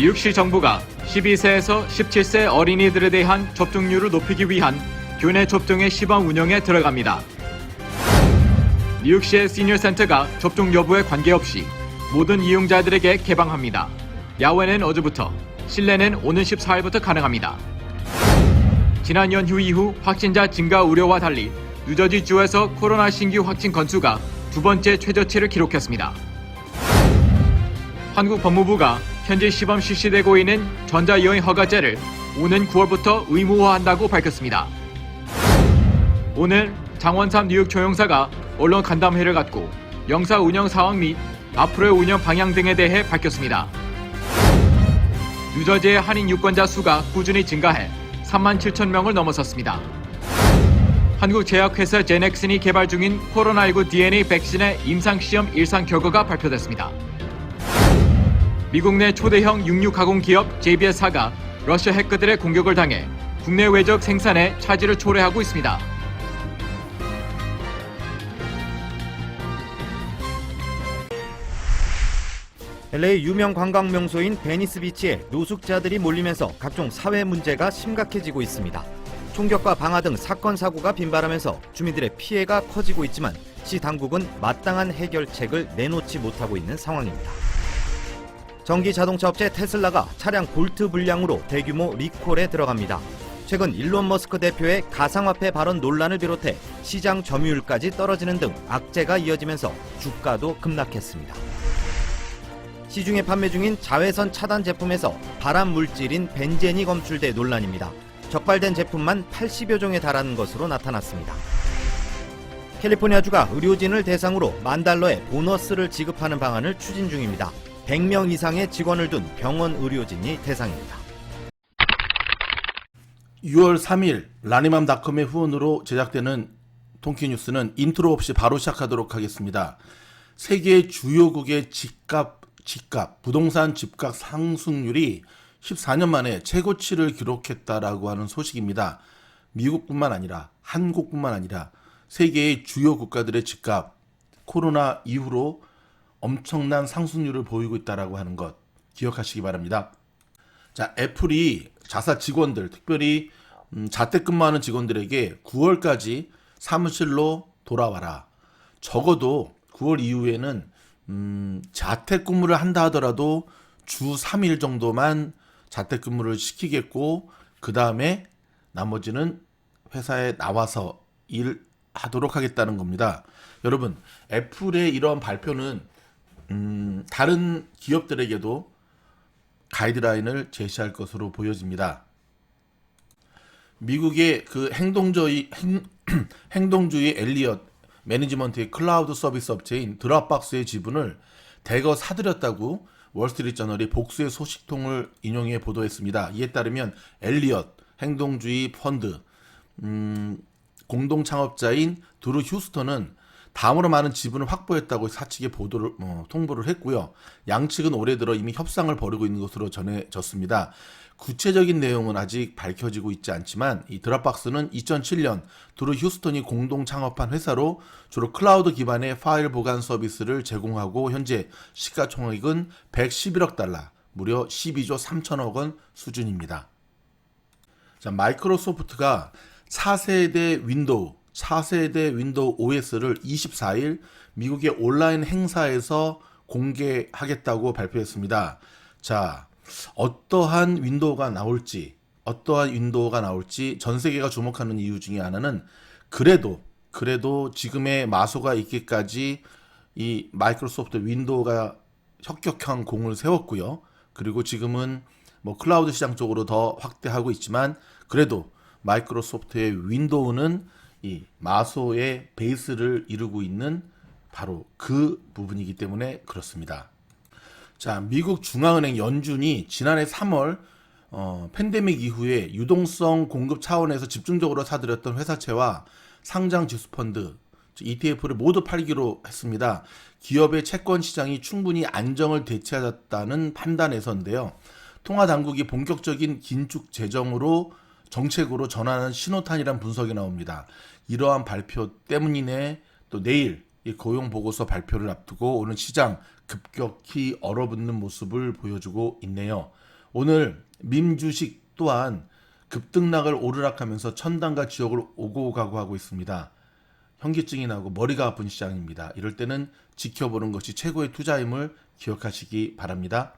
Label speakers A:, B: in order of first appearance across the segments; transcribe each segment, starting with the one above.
A: 뉴욕시 정부가 12세에서 17세 어린이들에 대한 접종률을 높이기 위한 교내 접종의 시범 운영에 들어갑니다. 뉴욕시의 시니어 센터가 접종 여부에 관계없이 모든 이용자들에게 개방합니다. 야외는 어제부터, 실내는 오는 14일부터 가능합니다. 지난 연휴 이후 확진자 증가 우려와 달리 뉴저지주에서 코로나 신규 확진 건수가 두 번째 최저치를 기록했습니다. 한국 법무부가 현재 시범 실시되고 있는 전자여행 허가제를 오는 9월부터 의무화한다고 밝혔습니다. 오늘 장원삼 뉴욕 조영사가 언론 간담회를 갖고 영사 운영 상황 및 앞으로의 운영 방향 등에 대해 밝혔습니다. 뉴저지의 한인 유권자 수가 꾸준히 증가해 3만 7천 명을 넘어섰습니다. 한국 제약회사 제넥슨이 개발 중인 코로나19 DNA 백신의 임상시험 일상 결과가 발표됐습니다. 미국 내 초대형 육류 가공 기업 JBS사가 러시아 해커들의 공격을 당해 국내 외적 생산에 차질을 초래하고 있습니다.
B: LA 유명 관광 명소인 베니스 비치에 노숙자들이 몰리면서 각종 사회 문제가 심각해지고 있습니다. 총격과 방화 등 사건 사고가 빈발하면서 주민들의 피해가 커지고 있지만 시 당국은 마땅한 해결책을 내놓지 못하고 있는 상황입니다. 전기 자동차 업체 테슬라가 차량 볼트 불량으로 대규모 리콜에 들어갑니다. 최근 일론 머스크 대표의 가상화폐 발언 논란을 비롯해 시장 점유율까지 떨어지는 등 악재가 이어지면서 주가도 급락했습니다. 시중에 판매 중인 자외선 차단 제품에서 발암 물질인 벤젠이 검출돼 논란입니다. 적발된 제품만 80여 종에 달하는 것으로 나타났습니다. 캘리포니아주가 의료진을 대상으로 $10,000의 보너스를 지급하는 방안을 추진 중입니다. 100명 이상의 직원을 둔 병원 의료진이 대상입니다.
C: 6월 3일 라니맘닷컴의 후원으로 제작되는 통키뉴스는 인트로 없이 바로 시작하도록 하겠습니다. 세계 주요국의 부동산 집값 상승률이 14년 만에 최고치를 기록했다라고 하는 소식입니다. 미국뿐만 아니라 한국뿐만 아니라 세계의 주요 국가들의 집값 코로나 이후로 엄청난 상승률을 보이고 있다라고 하는 것 기억하시기 바랍니다. 자, 애플이 자사 직원들, 특별히 자택근무하는 직원들에게 9월까지 사무실로 돌아와라. 적어도 9월 이후에는 자택근무를 한다 하더라도 주 3일 정도만 자택근무를 시키겠고 그 다음에 나머지는 회사에 나와서 일하도록 하겠다는 겁니다. 여러분, 애플의 이러한 발표는 다른 기업들에게도 가이드라인을 제시할 것으로 보여집니다. 미국의 그 행동주의 엘리엇 매니지먼트의 클라우드 서비스 업체인 드롭박스의 지분을 대거 사들였다고 월스트리트저널이 복수의 소식통을 인용해 보도했습니다. 이에 따르면 엘리엇 행동주의 펀드 공동 창업자인 드루 휴스턴은 다음으로 많은 지분을 확보했다고 사측에 통보를 했고요. 양측은 올해 들어 이미 협상을 벌이고 있는 것으로 전해졌습니다. 구체적인 내용은 아직 밝혀지고 있지 않지만 이 드롭박스는 2007년 드루 휴스턴이 공동 창업한 회사로 주로 클라우드 기반의 파일 보관 서비스를 제공하고 현재 시가총액은 111억 달러, 무려 12조 3천억 원 수준입니다. 자, 마이크로소프트가 4세대 윈도우 OS를 24일 미국의 온라인 행사에서 공개하겠다고 발표했습니다. 자, 어떠한 윈도우가 나올지 전 세계가 주목하는 이유 중에 하나는 그래도 지금의 마소가 있기까지 이 마이크로소프트 윈도우가 혁혁한 공을 세웠고요. 그리고 지금은 클라우드 시장 쪽으로 더 확대하고 있지만 그래도 마이크로소프트의 윈도우는 이 마소의 베이스를 이루고 있는 바로 그 부분이기 때문에 그렇습니다. 자, 미국 중앙은행 연준이 지난해 3월 팬데믹 이후에 유동성 공급 차원에서 집중적으로 사들였던 회사채와 상장 지수펀드 ETF를 모두 팔기로 했습니다. 기업의 채권 시장이 충분히 안정을 되찾았다는 판단에서인데요. 통화당국이 본격적인 긴축 정책으로 전환하는 신호탄이란 분석이 나옵니다. 이러한 발표 때문이네 또 내일 이 고용보고서 발표를 앞두고 오늘 시장 급격히 얼어붙는 모습을 보여주고 있네요. 오늘 밈주식 또한 급등락을 오르락하면서 천당과 지옥을 오고 가고 하고 있습니다. 현기증이 나고 머리가 아픈 시장입니다. 이럴 때는 지켜보는 것이 최고의 투자임을 기억하시기 바랍니다.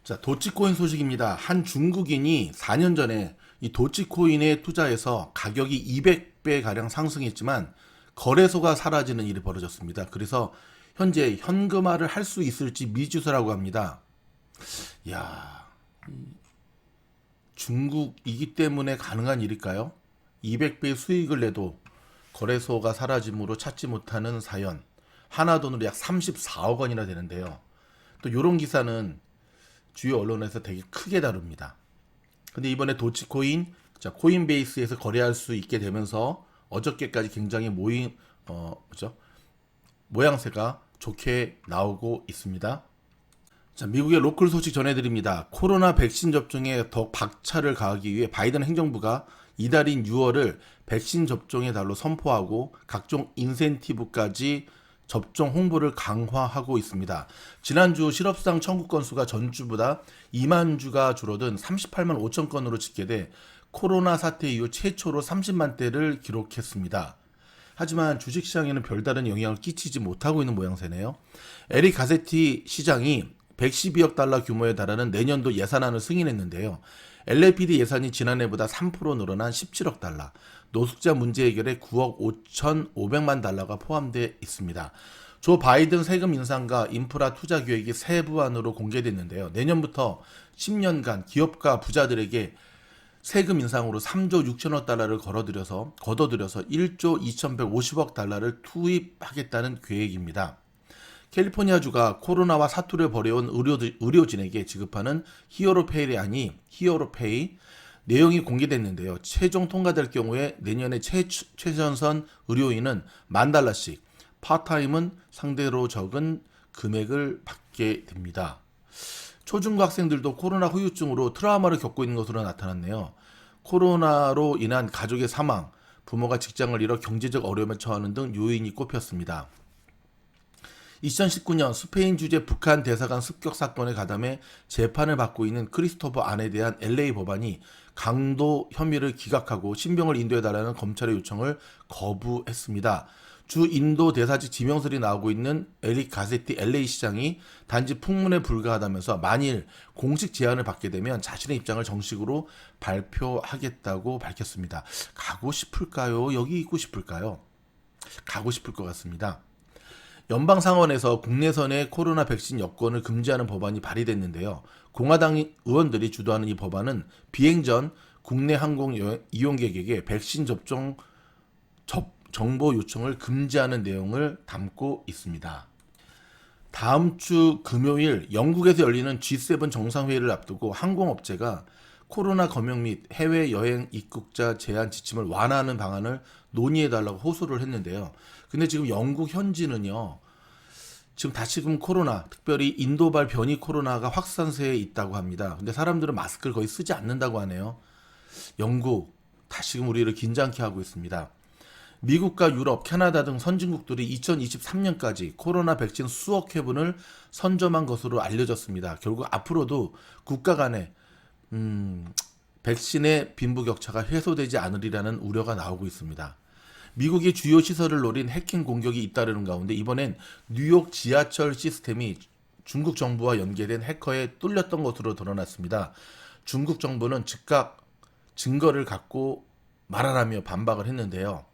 C: 자, 도치코인 소식입니다. 한 중국인이 4년 전에 이 도치코인에 투자해서 가격이 200배 가량 상승했지만 거래소가 사라지는 일이 벌어졌습니다. 그래서 현재 현금화를 할 수 있을지 미지수라고 합니다. 야, 중국이기 때문에 가능한 일일까요? 200배의 수익을 내도 거래소가 사라짐으로 찾지 못하는 사연. 하나 돈으로 약 34억 원이나 되는데요. 또 이런 기사는 주요 언론에서 되게 크게 다룹니다. 근데 이번에 도치코인, 자, 코인베이스에서 거래할 수 있게 되면서 어저께까지 굉장히 모양새가 좋게 나오고 있습니다. 자, 미국의 로컬 소식 전해드립니다. 코로나 백신 접종에 더 박차를 가하기 위해 바이든 행정부가 이달인 6월을 백신 접종의 달로 선포하고 각종 인센티브까지 접종 홍보를 강화하고 있습니다. 지난주 실업상 청구 건수가 전주보다 2만 주가 줄어든 38만 5천 건으로 집계돼 코로나 사태 이후 최초로 30만 대를 기록했습니다. 하지만 주식시장에는 별다른 영향을 끼치지 못하고 있는 모양새네요. 에릭 가세티 시장이 112억 달러 규모에 달하는 내년도 예산안을 승인했는데요. LAPD 예산이 지난해보다 3% 늘어난 17억 달러, 노숙자 문제 해결에 9억 5,500만 달러가 포함되어 있습니다. 조 바이든 세금 인상과 인프라 투자 계획이 세부안으로 공개됐는데요. 내년부터 10년간 기업가 부자들에게 세금 인상으로 3조 6천억 달러를 걷어들여서 1조 2,150억 달러를 투입하겠다는 계획입니다. 캘리포니아주가 코로나와 사투를 벌여온 의료진에게 지급하는 히어로페이이 아닌 히어로페이 내용이 공개됐는데요. 최종 통과될 경우에 내년에 최전선 의료인은 $10,000씩, 파타임은 상대로 적은 금액을 받게 됩니다. 초중고 학생들도 코로나 후유증으로 트라우마를 겪고 있는 것으로 나타났네요. 코로나로 인한 가족의 사망, 부모가 직장을 잃어 경제적 어려움에 처하는 등 요인이 꼽혔습니다. 2019년 스페인 주재 북한 대사관 습격 사건에 가담해 재판을 받고 있는 크리스토퍼 안에 대한 LA 법안이 강도 혐의를 기각하고 신병을 인도해달라는 검찰의 요청을 거부했습니다. 주 인도 대사직 지명설이 나오고 있는 에릭 가세티 LA 시장이 단지 풍문에 불과하다면서 만일 공식 제안을 받게 되면 자신의 입장을 정식으로 발표하겠다고 밝혔습니다. 가고 싶을까요? 여기 있고 싶을까요? 가고 싶을 것 같습니다. 연방상원에서 국내선의 코로나 백신 여권을 금지하는 법안이 발의됐는데요. 공화당 의원들이 주도하는 이 법안은 비행 전 국내 항공 이용객에게 백신 접종 정보 요청을 금지하는 내용을 담고 있습니다. 다음 주 금요일 영국에서 열리는 G7 정상회의를 앞두고 항공업체가 코로나 검역 및 해외여행 입국자 제한 지침을 완화하는 방안을 논의해달라고 호소를 했는데요. 근데 지금 영국 현지는요, 지금 다시금 코로나, 특별히 인도발 변이 코로나가 확산세에 있다고 합니다. 근데 사람들은 마스크를 거의 쓰지 않는다고 하네요. 영국, 다시금 우리를 긴장케 하고 있습니다. 미국과 유럽, 캐나다 등 선진국들이 2023년까지 코로나 백신 수억 회분을 선점한 것으로 알려졌습니다. 결국 앞으로도 국가 간에 백신의 빈부격차가 해소되지 않으리라는 우려가 나오고 있습니다. 미국의 주요 시설을 노린 해킹 공격이 잇따르는 가운데 이번엔 뉴욕 지하철 시스템이 중국 정부와 연계된 해커에 뚫렸던 것으로 드러났습니다. 중국 정부는 즉각 증거를 갖고 말하라며 반박을 했는데요.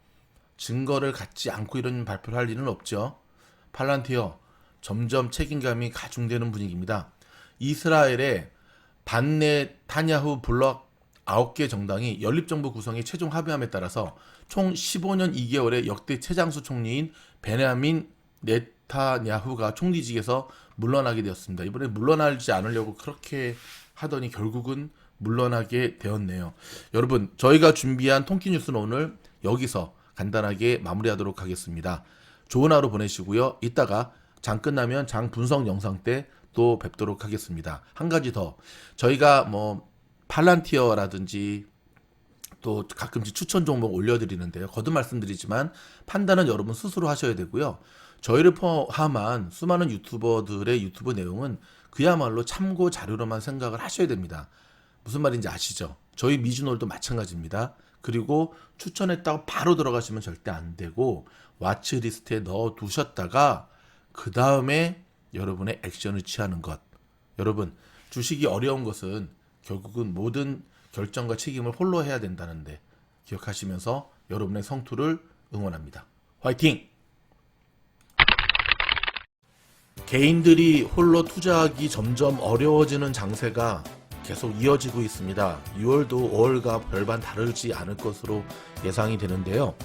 C: 증거를 갖지 않고 이런 발표를 할 일은 없죠. 팔란티어, 점점 책임감이 가중되는 분위기입니다. 이스라엘의 반네타냐후 블록 9개 정당이 연립정부 구성에 최종 합의함에 따라서 총 15년 2개월의 역대 최장수 총리인 베냐민 네타냐후가 총리직에서 물러나게 되었습니다. 이번에 물러나지 않으려고 그렇게 하더니 결국은 물러나게 되었네요. 여러분, 저희가 준비한 통키뉴스는 오늘 여기서 간단하게 마무리하도록 하겠습니다. 좋은 하루 보내시고요. 이따가 장 끝나면 장 분석 영상 때 또 뵙도록 하겠습니다. 한 가지 더, 저희가 팔란티어라든지 또 가끔씩 추천 종목 올려드리는데요. 거듭 말씀드리지만 판단은 여러분 스스로 하셔야 되고요. 저희를 포함한 수많은 유튜버들의 유튜브 내용은 그야말로 참고 자료로만 생각을 하셔야 됩니다. 무슨 말인지 아시죠? 저희 미주놀도 마찬가지입니다. 그리고 추천했다고 바로 들어가시면 절대 안 되고 와치리스트에 넣어 두셨다가 그 다음에 여러분의 액션을 취하는 것. 여러분, 주식이 어려운 것은 결국은 모든 결정과 책임을 홀로 해야 된다는데 기억하시면서 여러분의 성투를 응원합니다. 화이팅! 개인들이 홀로 투자하기 점점 어려워지는 장세가 계속 이어지고 있습니다. 6월도 5월과 별반 다르지 않을 것으로 예상이 되는데요.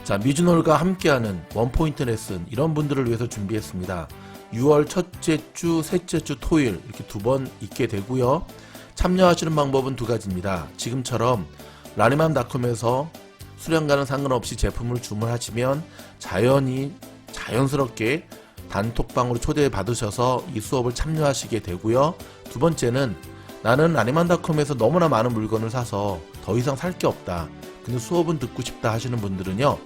C: 자, 미주놀과 함께하는 원포인트 레슨 이런 분들을 위해서 준비했습니다. 6월 첫째 주, 셋째 주 토요일 이렇게 2번 있게 되고요. 참여하시는 방법은 2가지입니다. 지금처럼 라니맘닷컴에서 수량과는 상관없이 제품을 주문하시면 자연스럽게 단톡방으로 초대받으셔서 이 수업을 참여하시게 되고요. 2번째는 나는 라니맘닷컴에서 너무나 많은 물건을 사서 더 이상 살 게 없다. 근데 수업은 듣고 싶다 하시는 분들은요.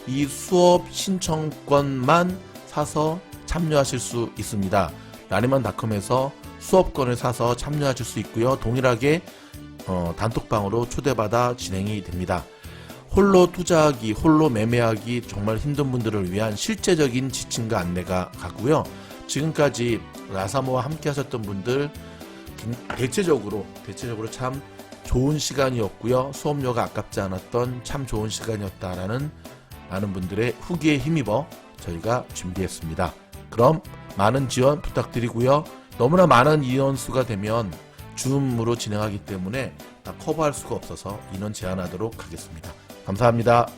C: 이 수업 신청권만 사서 참여하실 수 있습니다. 라니맘닷컴에서 수업권을 사서 참여하실 수 있고요. 동일하게 단톡방으로 초대받아 진행이 됩니다. 홀로 투자하기, 홀로 매매하기 정말 힘든 분들을 위한 실제적인 지침과 안내가 가고요. 지금까지 라사모와 함께 하셨던 분들 대체적으로 참 좋은 시간이었고요. 수업료가 아깝지 않았던 참 좋은 시간이었다라는 많은 분들의 후기에 힘입어 저희가 준비했습니다. 그럼 많은 지원 부탁드리고요. 너무나 많은 인원수가 되면 줌으로 진행하기 때문에 다 커버할 수가 없어서 인원 제한하도록 하겠습니다. 감사합니다.